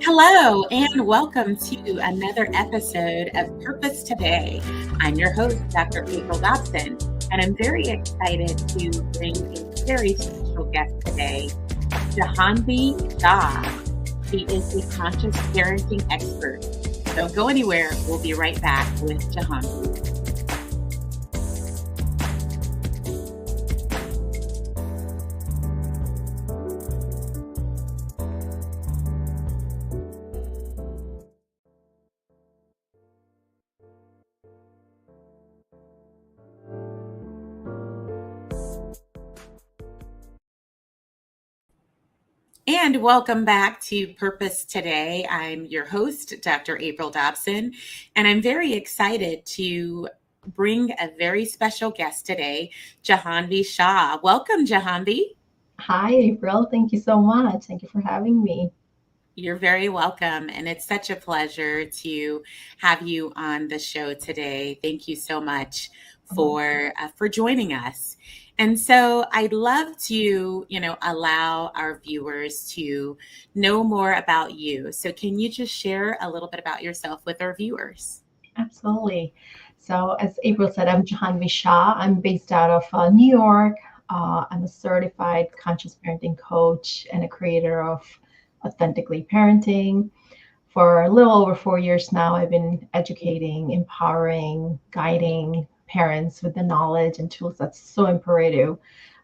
Hello, and welcome to another episode of Purpose Today. I'm your host, Dr. April Dobson, and I'm very excited to bring a very special guest today, Jahanvi Shah. He is a conscious parenting expert. Don't go anywhere. We'll be right back with Jahanvi. And welcome back to Purpose Today. I'm your host, Dr. April Dobson, and I'm very excited to bring a very special guest today, Jahanvi Shah. Welcome, Jahanvi. Hi, April. Thank you so much. Thank you for having me. You're very welcome, and it's such a pleasure to have you on the show today. Thank you so much for joining us. And so I'd love to, allow our viewers to know more about you. So can you just share a little bit about yourself with our viewers? Absolutely. So, as April said, I'm Jahanvi Shah. I'm based out of New York. I'm a certified conscious parenting coach and a creator of Authentically Parenting. For a little over 4 years now, I've been educating, empowering, guiding parents with the knowledge and tools that's so imperative,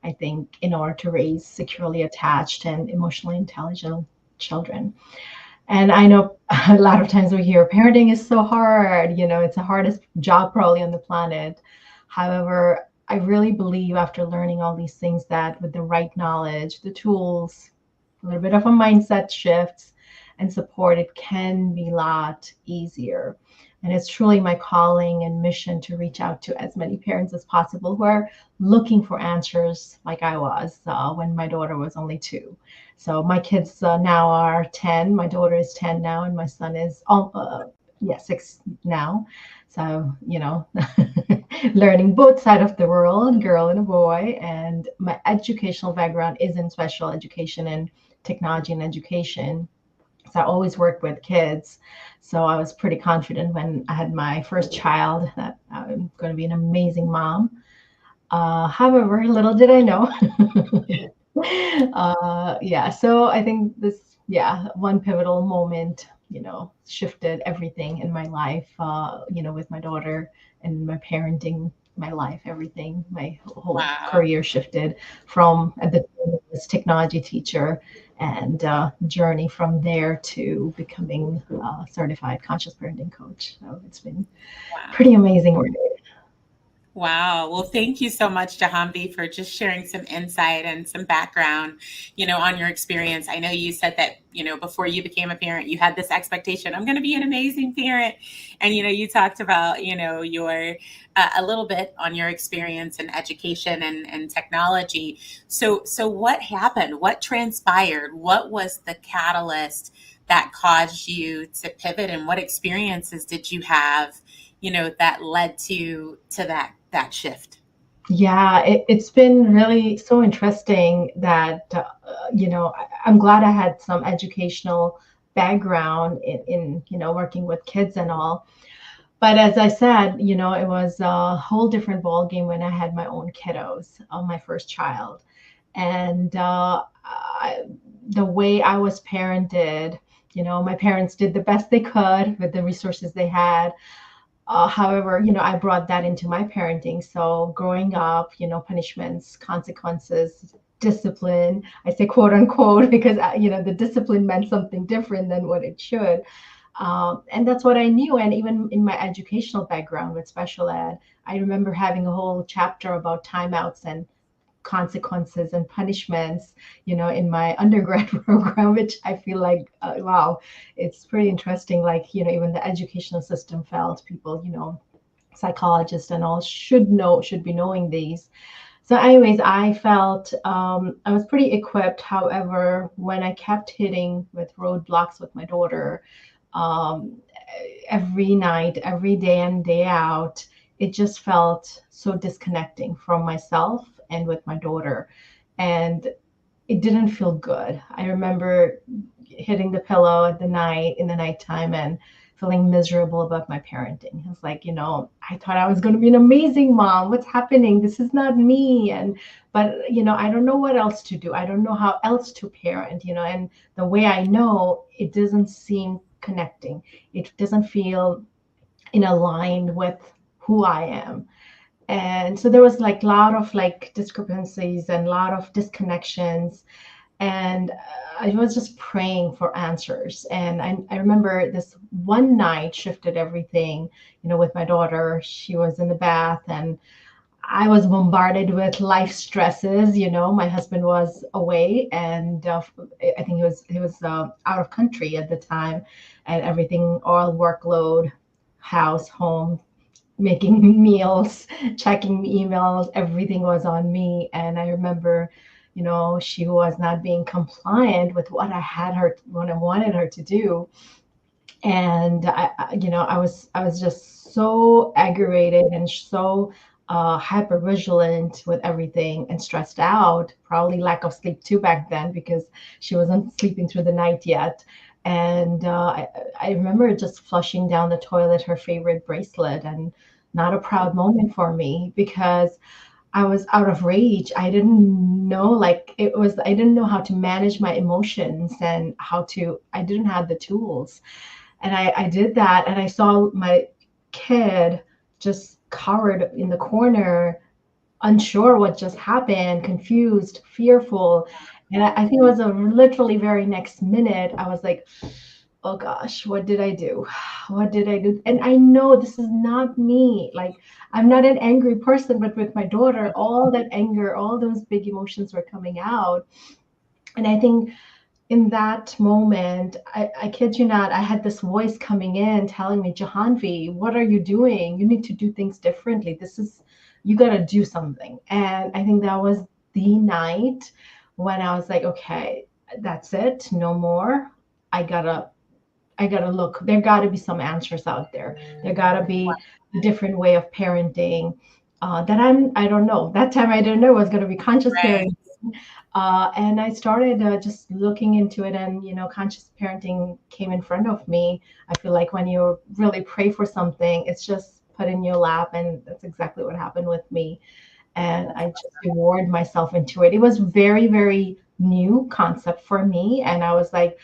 I think, in order to raise securely attached and emotionally intelligent children. And I know a lot of times we hear parenting is so hard, it's the hardest job probably on the planet. However, I really believe after learning all these things that with the right knowledge, the tools, a little bit of a mindset shift and support, it can be a lot easier. And it's truly my calling and mission to reach out to as many parents as possible who are looking for answers like I was when my daughter was only 2. So my kids now are 10. My daughter is 10 now, and my son is 6 now. So, learning both sides of the world, girl and a boy. And my educational background is in special education and technology and education. So I always worked with kids. So I was pretty confident when I had my first child that I'm going to be an amazing mom. However, little did I know. So I think one pivotal moment, shifted everything in my life, with my daughter and my parenting, my life, everything, my whole Wow. career shifted from at the time I was technology teacher and journey from there to becoming a certified conscious parenting coach. So it's been pretty Wow. amazing work. Wow. Well, thank you so much, Jahanvi, for just sharing some insight and some background, on your experience. I know you said that, before you became a parent, you had this expectation, I'm going to be an amazing parent. And, you talked about, your, a little bit on your experience in education and technology. So what happened? What transpired? What was the catalyst that caused you to pivot, and what experiences did you have, that led to that shift? Yeah, it's been really so interesting that, I'm glad I had some educational background in working with kids and all. But as I said, it was a whole different ball game when I had my own kiddos, my first child. And the way I was parented, my parents did the best they could with the resources they had. However, I brought that into my parenting. So growing up, punishments, consequences, discipline, I say quote unquote, because, the discipline meant something different than what it should. And that's what I knew. And even in my educational background with special ed, I remember having a whole chapter about timeouts and consequences and punishments, in my undergrad program, which I feel like, wow, it's pretty interesting. Like, even the educational system felt people, psychologists and all should be knowing these. So, anyways, I felt I was pretty equipped. However, when I kept hitting with roadblocks with my daughter, um, every night, every day and day out, it just felt so disconnecting from myself and with my daughter. And it didn't feel good. I remember hitting the pillow at the night in the nighttime and feeling miserable about my parenting. I was like, I thought I was going to be an amazing mom. What's happening? This is not me. But I don't know what else to do. I don't know how else to parent, and the way I know, it doesn't seem connecting. It doesn't feel in aligned with who I am. And so there was like a lot of like discrepancies and a lot of disconnections. And I was just praying for answers. And I remember this one night shifted everything, with my daughter. She was in the bath and I was bombarded with life stresses. My husband was away, and I think he was out of country at the time, and everything, all workload, house, home, making meals, checking emails, everything was on me. And I remember, she was not being compliant with what I wanted her to do. And I was just so aggravated and so hyper vigilant with everything and stressed out, probably lack of sleep too back then because she wasn't sleeping through the night yet. And I remember just flushing down the toilet her favorite bracelet, and not a proud moment for me because I was out of rage. I didn't know, like, I didn't know how to manage my emotions and I didn't have the tools. And I did that, and I saw my kid just cowered in the corner, unsure what just happened, confused, fearful. And I think it was literally very next minute, I was like, oh gosh, what did I do? What did I do? And I know this is not me. Like, I'm not an angry person, but with my daughter, all that anger, all those big emotions were coming out. And I think in that moment, I kid you not, I had this voice coming in telling me, Jahanvi, what are you doing? You need to do things differently. You got to do something. And I think that was the night when I was like, okay, that's it, no more. I gotta, I gotta look. There gotta be some answers out there. There gotta be a different way of parenting. I don't know. That time I didn't know it was gonna be conscious Right. parenting. And I started just looking into it, and conscious parenting came in front of me. I feel like when you really pray for something, it's just put in your lap, and that's exactly what happened with me. And I just reward myself into it. It was very, very new concept for me, and I was like,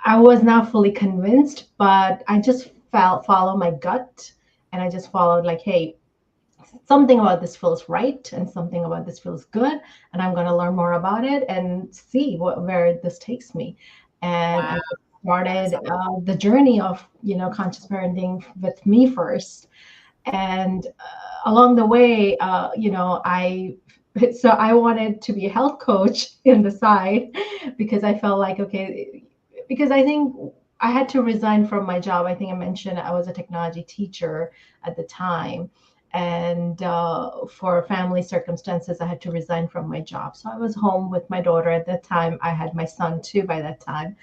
I was not fully convinced, but I just felt follow my gut, and I just followed like, hey, something about this feels right and something about this feels good, and I'm going to learn more about it and see where this takes me. And Wow. I started the journey of conscious parenting with me first. And along the way, I wanted to be a health coach in the side because I felt like, okay, because I think I had to resign from my job. I think I mentioned I was a technology teacher at the time. And for family circumstances, I had to resign from my job. So I was home with my daughter at that time. I had my son too by that time.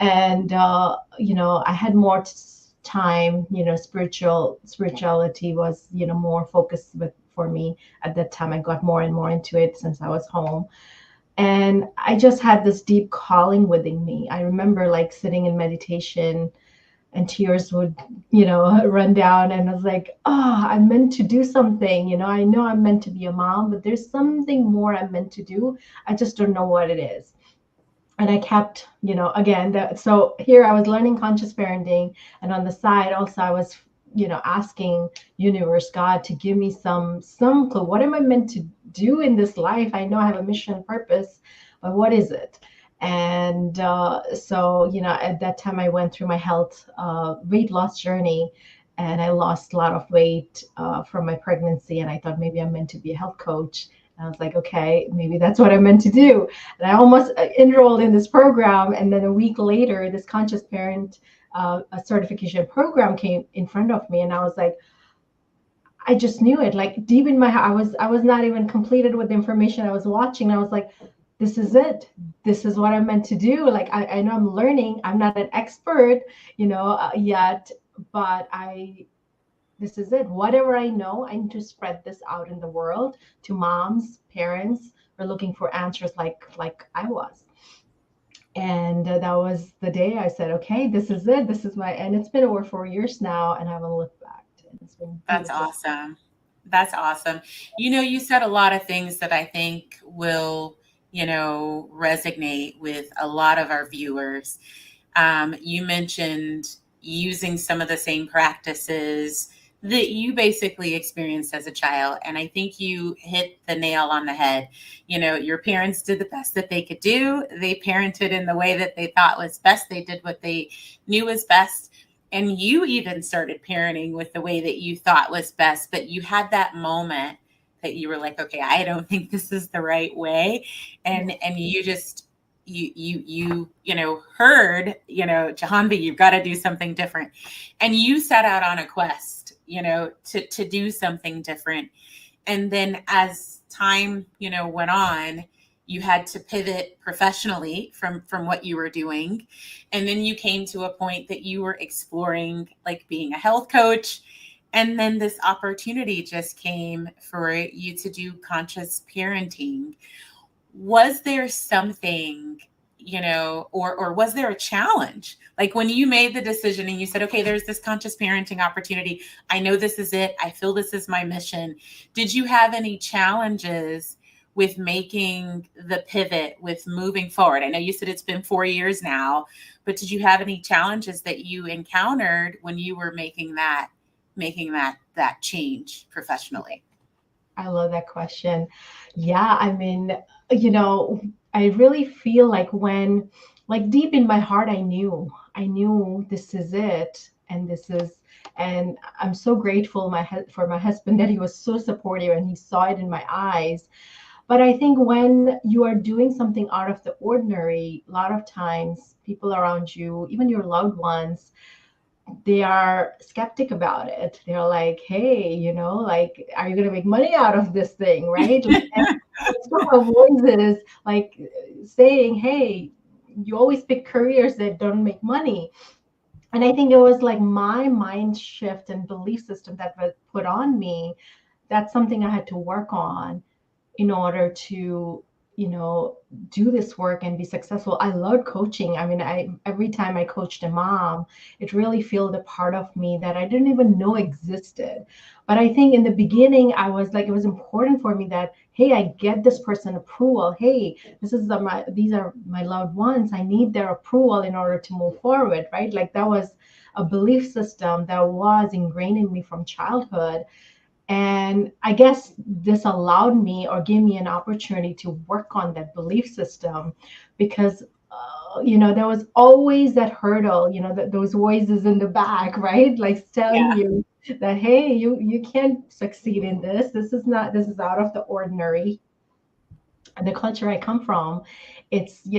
And I had more time. Spirituality was more focused for me at that time. I got more and more into it since I was home, and I just had this deep calling within me. I remember like sitting in meditation, and tears would run down, and I was like, oh, I'm meant to do something. I know I'm meant to be a mom, but there's something more I'm meant to do. I just don't know what it is. And I kept, again, so here I was learning conscious parenting, and on the side also I was, asking universe, God, to give me some clue. What am I meant to do in this life? I know I have a mission, purpose, but what is it? And so, at that time I went through my health weight loss journey, and I lost a lot of weight from my pregnancy, and I thought maybe I'm meant to be a health coach. And I was like, okay, maybe that's what I'm meant to do. And I almost enrolled in this program. And then a week later, this conscious parent a certification program came in front of me. And I was like, I just knew it. Like deep in my heart, I was not even completed with the information I was watching. I was like, this is it. This is what I'm meant to do. Like I know I'm learning. I'm not an expert, yet, but this is it. Whatever I know, I need to spread this out in the world to moms, parents who are looking for answers like I was. And And that was the day I said, okay, this is it. This is my, and it's been over 4 years now, and I haven't looked back. And it's been That's beautiful. awesome. That's awesome. You said a lot of things that I think will, resonate with a lot of our viewers. You mentioned using some of the same practices that you basically experienced as a child. And I think you hit the nail on the head. Your parents did the best that they could do. They parented in the way that they thought was best. They did what they knew was best. And you even started parenting with the way that you thought was best. But you had that moment that you were like, okay, I don't think this is the right way. And you just heard, Jahanvi, you've got to do something different. And you set out on a quest, to do something different. And then as time, went on, you had to pivot professionally from what you were doing. And then you came to a point that you were exploring like being a health coach. And then this opportunity just came for you to do conscious parenting. Was there something, or was there a challenge? Like when you made the decision and you said, okay, there's this conscious parenting opportunity. I know this is it. I feel this is my mission. Did you have any challenges with making the pivot, with moving forward? I know you said it's been 4 years now, but did you have any challenges that you encountered when you were making that change professionally? I love that question. Yeah, I mean, you know, I really feel like when, like deep in my heart, I knew this is it, and this is, and I'm so grateful for my husband that he was so supportive and he saw it in my eyes. But I think when you are doing something out of the ordinary, a lot of times people around you, even your loved ones, they are skeptic about it. They're like, hey, like, are you going to make money out of this thing? Right. Like, and so our voices like saying, hey, you always pick careers that don't make money. And I think it was like my mind shift and belief system that was put on me. That's something I had to work on in order to you know do this work and be successful. I love coaching. I mean, I every time I coached a mom, it really filled a part of me that I didn't even know existed. But I think in the beginning I was like, it was important for me that, hey, I get this person approval. Hey, these are my loved ones. I need their approval in order to move forward, right? Like that was a belief system that was ingrained in me from childhood. And I guess this allowed me or gave me an opportunity to work on that belief system because, there was always that hurdle, those voices in the back, right? Like telling Yeah. you that, hey, you can't succeed in this. This is out of the ordinary. And the culture I come from,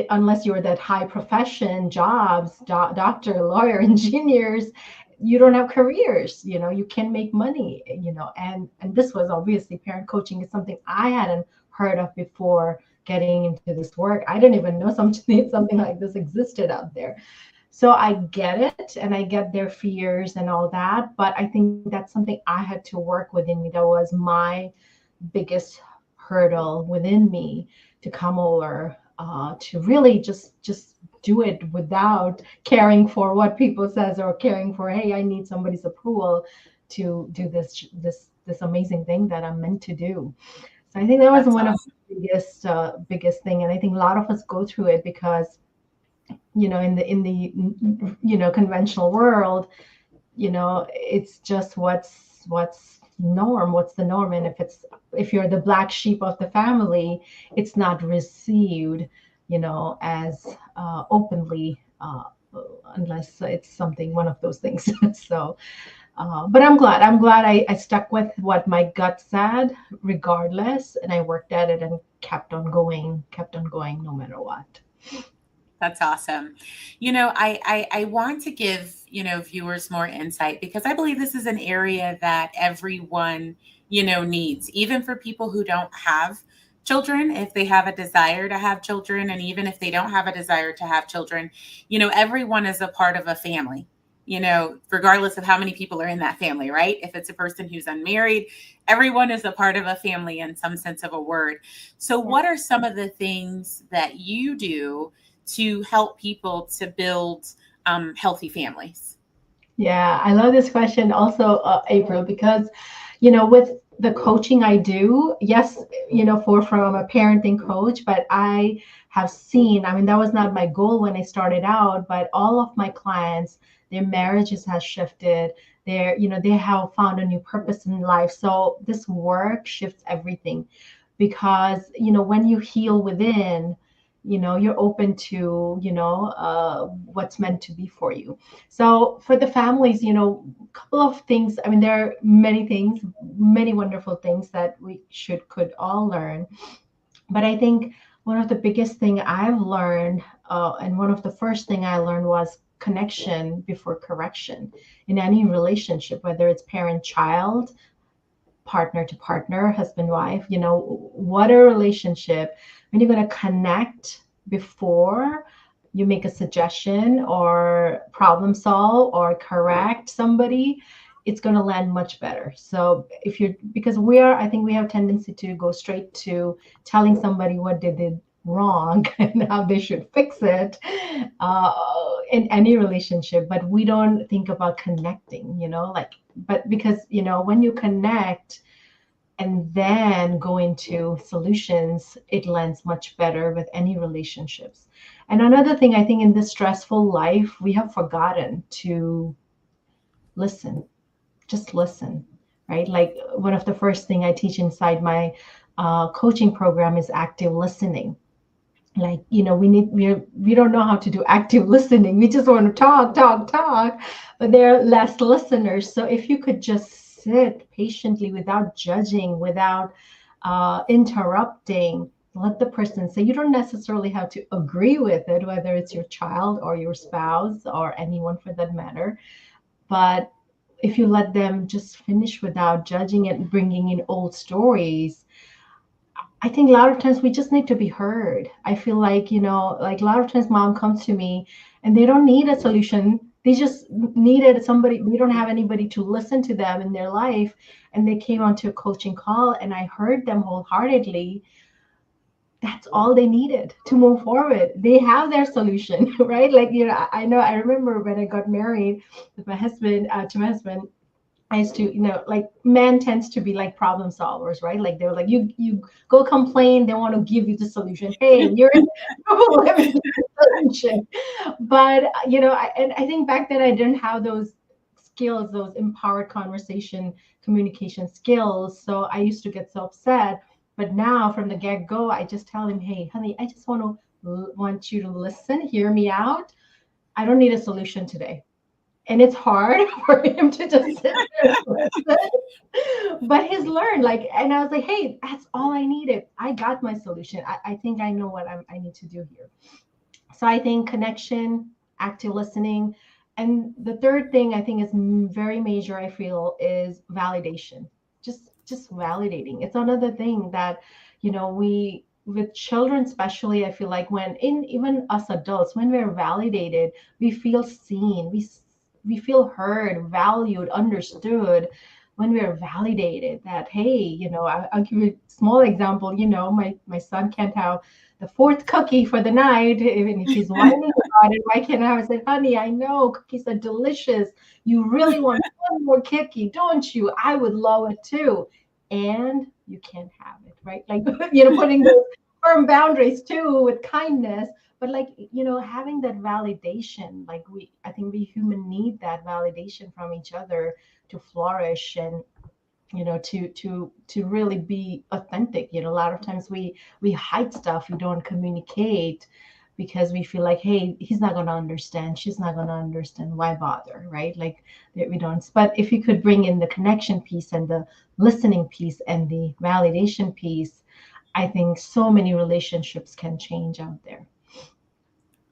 unless you're that high profession jobs, doctor, lawyer, engineers, you don't have careers. You can make money. And this was obviously parent coaching is something I hadn't heard of before getting into this work. I didn't even know something like this existed out there. So I get it, and I get their fears and all that, but I think that's something I had to work within me. That was my biggest hurdle within me to come over, to really just do it without caring for what people says or caring for, hey, I need somebody's approval to do this amazing thing that I'm meant to do. So I think that was That's one of awesome. the biggest thing, and I think a lot of us go through it because in the conventional world, it's just what's norm, what's the norm. And if you're the black sheep of the family, it's not received as openly, unless it's something, one of those things. So but I'm glad I stuck with what my gut said regardless, and I worked at it and kept on going no matter what. That's awesome. I want to give, viewers more insight because I believe this is an area that everyone, needs, even for people who don't have children, if they have a desire to have children, and even if they don't have a desire to have children, everyone is a part of a family, regardless of how many people are in that family, right? If it's a person who's unmarried, everyone is a part of a family in some sense of a word. So, what are some of the things that you do to help people to build healthy families? Yeah, I love this question also, April, because, with the coaching I do, yes, from a parenting coach, but I have seen, I mean, that was not my goal when I started out, but all of my clients, their marriages has shifted. They have found a new purpose in life. So this work shifts everything because, when you heal within, you're open to, what's meant to be for you. So for the families, a couple of things. I mean, there are many things, many wonderful things that we could all learn. But I think one of the biggest thing I've learned, and one of the first thing I learned was connection before correction in any relationship, whether it's parent-child, partner to partner, husband, wife, what a relationship. When you're going to connect before you make a suggestion or problem solve or correct somebody, it's going to land much better. So if you're, because I think we have a tendency to go straight to telling somebody what they did wrong and how they should fix it, in any relationship, but we don't think about connecting, like, but because, when you connect and then go into solutions, it lands much better with any relationships. And another thing, I think in this stressful life, we have forgotten to listen, just listen, right? Like one of the first thing I teach inside my coaching program is active listening. Like, we don't know how to do active listening. We just want to talk, but there are less listeners. So if you could just sit patiently without judging, without interrupting, let the person say. You don't necessarily have to agree with it, whether it's your child or your spouse or anyone for that matter. But if you let them just finish without judging it, bringing in old stories, I think a lot of times we just need to be heard. I feel like, like a lot of times mom comes to me and they don't need a solution. They just needed somebody. They don't have anybody to listen to them in their life. And they came onto a coaching call and I heard them wholeheartedly. That's all they needed to move forward. They have their solution, right? Like, I know, I remember when I got married with my husband, to my husband, I used to, like men tends to be like problem solvers, right? Like they're like, you go complain, they want to give you the solution. Hey, you're in trouble, let me give you the solution. But and I think back then I didn't have those skills, those empowered conversation communication skills. So I used to get so upset. But now from the get-go, I just tell him, hey, honey, I just want you to listen, hear me out. I don't need a solution today. And it's hard for him to just sit there and listen. But he's learned, like, and I was like, hey, that's all I needed. I got my solution. I think I know what I need to do here. So I think connection, active listening. And the third thing I think is very major, I feel, is validation. Just validating. It's another thing that, we with children especially, I feel like when in even us adults, when we're validated, we feel seen, we feel heard, valued, understood. When we are validated that, hey, I'll give you a small example. My son can't have the fourth cookie for the night, even if he's whining about it. Why can't I say, honey, I know cookies are delicious. You really want one more cookie, don't you? I would love it too. And you can't have it, right? Like, putting those firm boundaries too with kindness. But like, having that validation, like I think we human need that validation from each other to flourish and, to really be authentic. A lot of times we hide stuff, we don't communicate because we feel like, hey, he's not going to understand, she's not going to understand, why bother, right? Like that we don't. But if you could bring in the connection piece and the listening piece and the validation piece, I think so many relationships can change out there.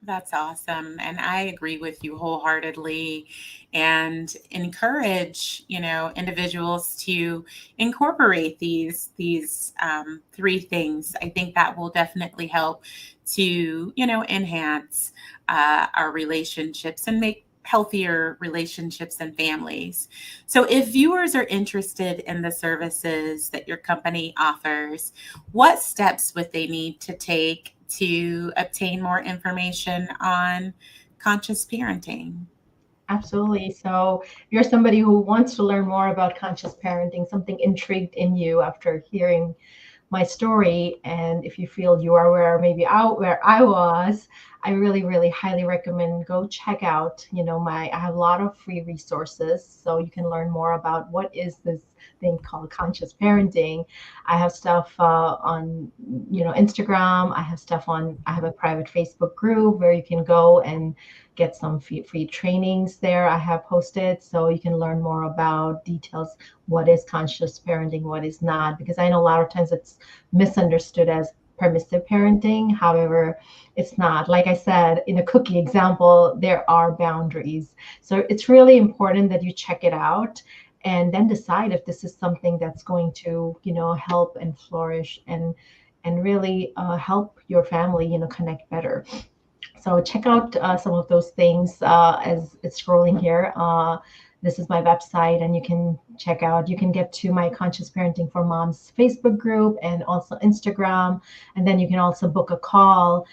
That's awesome. And I agree with you wholeheartedly and encourage, individuals to incorporate these three things. I think that will definitely help to, enhance our relationships and make healthier relationships and families. So if viewers are interested in the services that your company offers, what steps would they need to take to obtain more information on conscious parenting? Absolutely. So, if you're somebody who wants to learn more about conscious parenting, something intrigued in you after hearing my story, and if you feel you are where maybe out where I was, I really, really highly recommend go check out, my I have a lot of free resources so you can learn more about what is this thing called conscious parenting. I have stuff on, Instagram. I have a private Facebook group where you can go and get some free trainings there I have posted so you can learn more about details, what is conscious parenting, what is not, because I know a lot of times it's misunderstood as permissive parenting. However, it's not. Like I said, in a cookie example, there are boundaries. So it's really important that you check it out and then decide if this is something that's going to, help and flourish and really help your family, connect better. So check out some of those things as it's scrolling here. This is my website, and you can check out. You can get to my Conscious Parenting for Moms Facebook group and also Instagram, and then you can also book a call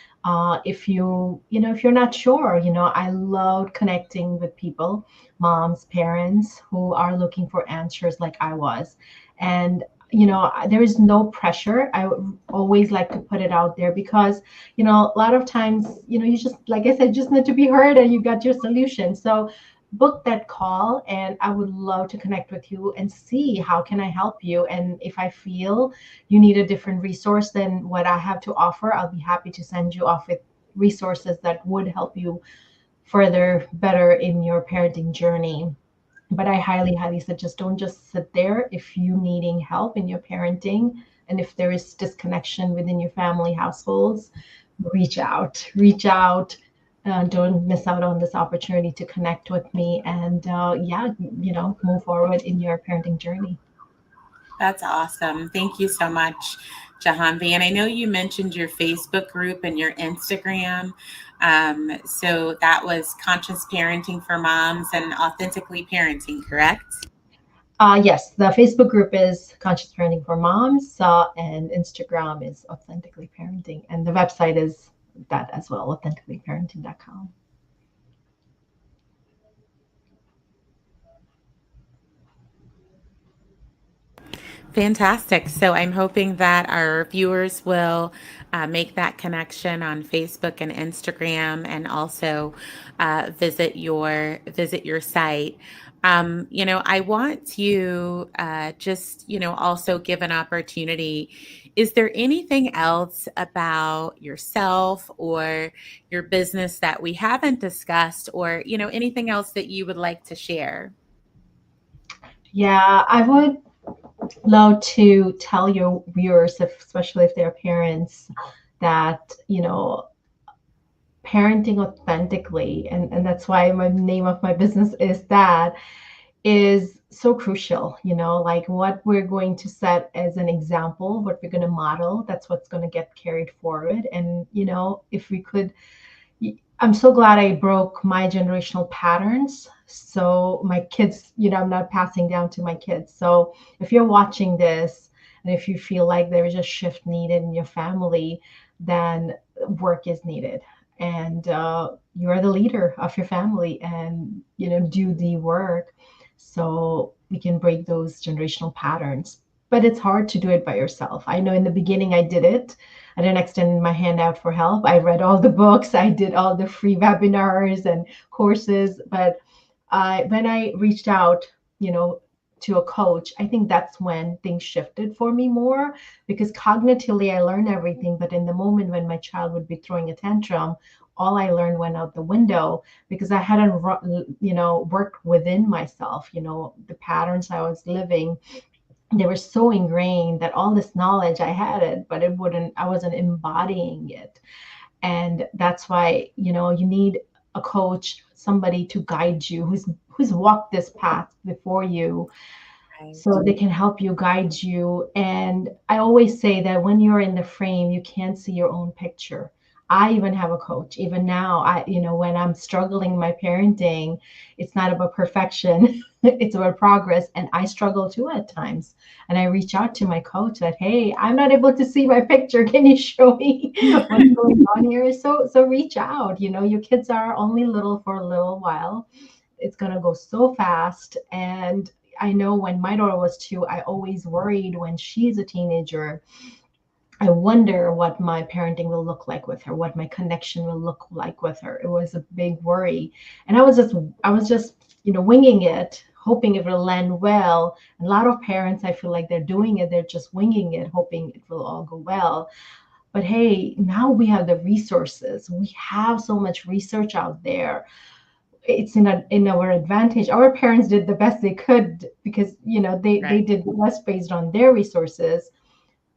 if you're not sure. I love connecting with people, moms, parents who are looking for answers like I was, and there is no pressure. I would always like to put it out there because a lot of times, you just, like I said, just need to be heard and you got your solution. So book that call and I would love to connect with you and see how can I help you. And if I feel you need a different resource than what I have to offer, I'll be happy to send you off with resources that would help you further better in your parenting journey. But I highly, highly suggest don't just sit there if you needing help in your parenting. And if there is disconnection within your family households, reach out. Don't miss out on this opportunity to connect with me and yeah, move forward in your parenting journey. That's awesome. Thank you so much, Jahanvi. And I know you mentioned your Facebook group and your Instagram. So that was Conscious Parenting for Moms and Authentically Parenting, correct? Yes, the Facebook group is Conscious Parenting for Moms, and Instagram is Authentically Parenting, and the website is that as well, authenticallyparenting.com. Fantastic. So I'm hoping that our viewers will make that connection on Facebook and Instagram, and also visit your site. I want to just also give an opportunity. Is there anything else about yourself or your business that we haven't discussed, or anything else that you would like to share? Yeah, I would love to tell your viewers, especially if they're parents, that parenting authentically, and that's why my name of my business is that, is so crucial. Like what we're going to set as an example, what we're going to model, that's what's going to get carried forward. And if we could, I'm so glad I broke my generational patterns. So my kids, I'm not passing down to my kids. So if you're watching this and if you feel like there is a shift needed in your family, then work is needed. And you're the leader of your family and, do the work so we can break those generational patterns. But it's hard to do it by yourself. I know in the beginning I did it. I didn't extend my hand out for help. I read all the books, I did all the free webinars and courses. But when I reached out, you know, to a coach, I think that's when things shifted for me more because cognitively I learned everything. But in the moment when my child would be throwing a tantrum, all I learned went out the window because I hadn't, worked within myself. The patterns I was living, they were so ingrained that all this knowledge I had it, but I wasn't embodying it. And that's why, you need a coach, somebody to guide you who's walked this path before you Right. so they can help you, guide you. And I always say that when you're in the frame, you can't see your own picture. I even have a coach. Even now, when I'm struggling my parenting, it's not about perfection, it's about progress. And I struggle too at times. And I reach out to my coach that, hey, I'm not able to see my picture. Can you show me what's going on here? So reach out. Your kids are only little for a little while. It's going to go so fast. And I know when my daughter was 2, I always worried when she's a teenager. I wonder what my parenting will look like with her, what my connection will look like with her. It was a big worry. And I was just winging it, hoping it will land well. And a lot of parents, I feel like they're doing it, they're just winging it, hoping it will all go well. But hey, now we have the resources. We have so much research out there. It's in our advantage. Our parents did the best they could because they Right. did the best based on their resources.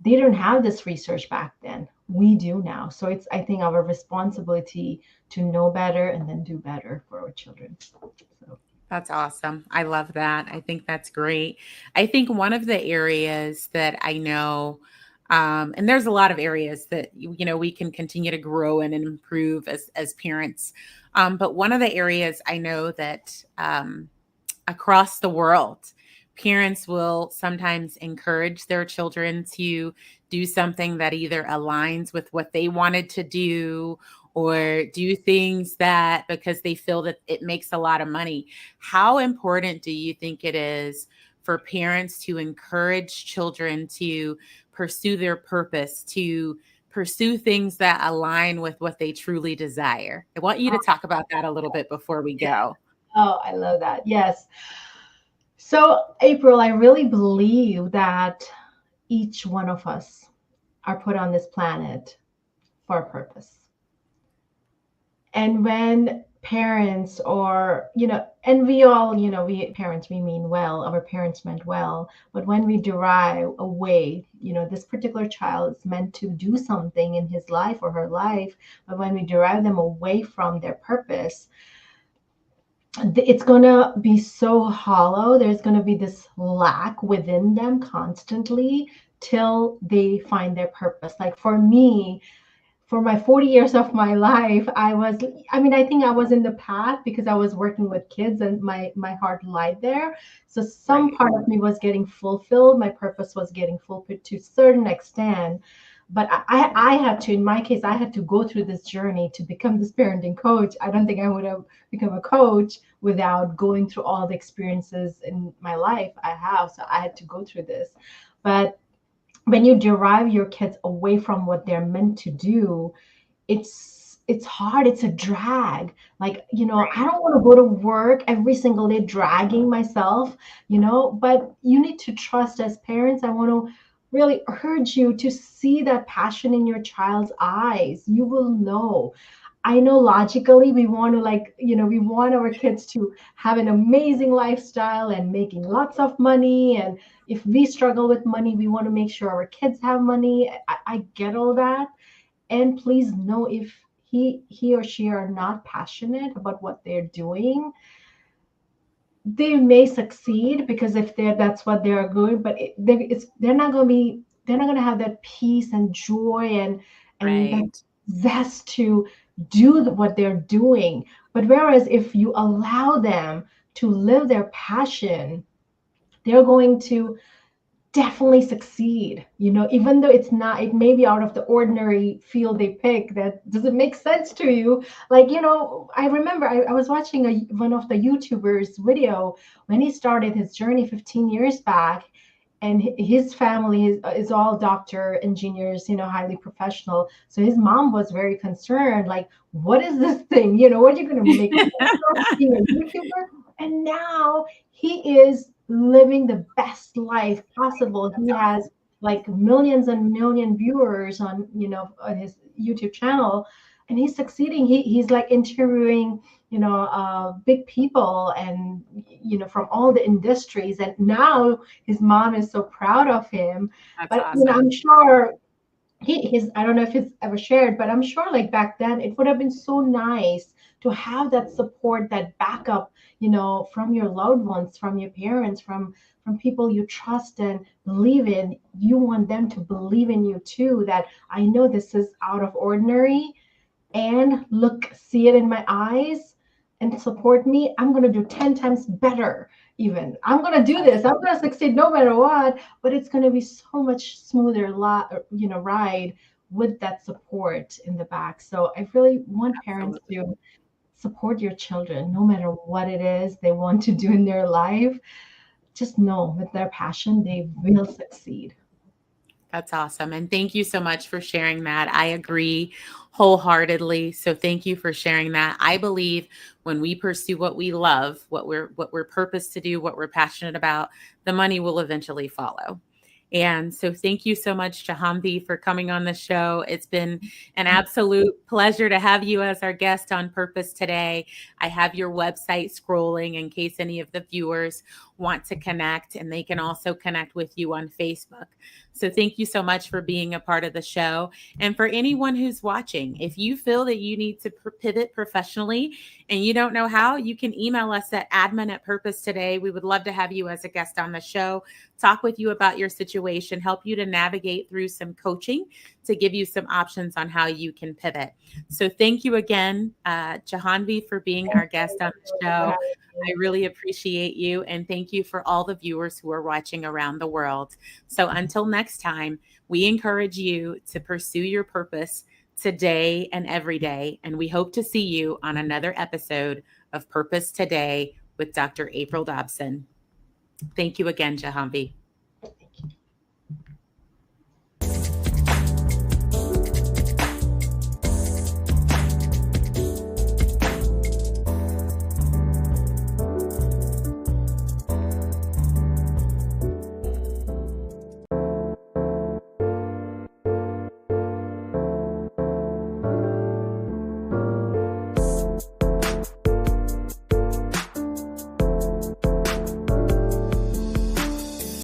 They didn't have this research back then. We do now. So it's, I think, our responsibility to know better and then do better for our children. So That's awesome. I love that. I think that's great. I think one of the areas that I know, and there's a lot of areas that we can continue to grow in and improve as parents. But one of the areas I know that across the world, parents will sometimes encourage their children to do something that either aligns with what they wanted to do or do things that because they feel that it makes a lot of money. How important do you think it is for parents to encourage children to pursue their purpose, to pursue things that align with what they truly desire? I want you to talk about that a little bit before we yeah. go. Oh, I love that. Yes. So April, I really believe that each one of us are put on this planet for a purpose. And when parents or and we all, we parents, we mean well, our parents meant well, but when we derive away, this particular child is meant to do something in his life or her life, but when we derive them away from their purpose, it's going to be so hollow. There's going to be this lack within them constantly till they find their purpose. Like for me, for my 40 years of my life, I think I was in the path because I was working with kids and my heart lied there. So some Right. part of me was getting fulfilled. My purpose was getting fulfilled to a certain extent. But I had to, in my case, I had to go through this journey to become this parenting coach. I don't think I would have become a coach without going through all the experiences in my life I have. So I had to go through this. But when you derive your kids away from what they're meant to do, it's hard. It's a drag. Like, I Right. don't want to go to work every single day dragging myself, but you need to trust as parents. I want to really urge you to see that passion in your child's eyes. You will know. I know logically we want to, like, we want our kids to have an amazing lifestyle and making lots of money. And if we struggle with money, we want to make sure our kids have money. I get all that. And please know, if he or she are not passionate about what they're doing, they may succeed because if that's what they're good, but they're not going to have that peace and joy and that Right. zest to do what they're doing. But whereas if you allow them to live their passion, they're going to definitely succeed, even though it may be out of the ordinary field they pick that doesn't make sense to you. Like, I remember I was watching one of the YouTubers video when he started his journey 15 years back, and his family is all doctor engineers, highly professional. So his mom was very concerned, like, what is this thing, what are you going to make money from being a YouTuber? And now he is living the best life possible. He has like millions and million viewers on his YouTube channel, and he's succeeding. He's like interviewing big people and from all the industries, and now his mom is so proud of him. That's But I'm awesome. sure his I don't know if he's ever shared, but I'm sure like back then it would have been so nice to have that support, that backup, from your loved ones, from your parents, from people you trust and believe in. You want them to believe in you too, that I know this is out of ordinary. and look, see it in my eyes and support me, I'm going to do 10 times better. Even I'm going to do this. I'm going to succeed no matter what, but it's going to be so much smoother, ride with that support in the back. So I really want parents Absolutely. to support your children no matter what it is they want to do in their life. Just know with their passion, they will succeed. That's awesome. And thank you so much for sharing that. I agree wholeheartedly. So thank you for sharing that. I believe when we pursue what we love, what we're purposed to do, what we're passionate about, the money will eventually follow. And so thank you so much, Jahanvi, for coming on the show. It's been an absolute pleasure to have you as our guest on Purpose today. I have your website scrolling in case any of the viewers want to connect, and they can also connect with you on Facebook. So thank you so much for being a part of the show. And for anyone who's watching, if you feel that you need to pivot professionally and you don't know how, you can email us at admin@Purpose Today. We would love to have you as a guest on the show, talk with you about your situation, help you to navigate through some coaching to give you some options on how you can pivot. So thank you again, Jahanvi, for being Thank our guest on the you for show. having I me. really appreciate you. And thank you for all the viewers who are watching around the world. So until next time, we encourage you to pursue your purpose today and every day. And we hope to see you on another episode of Purpose Today with Dr. April Dobson. Thank you again, Jahanvi.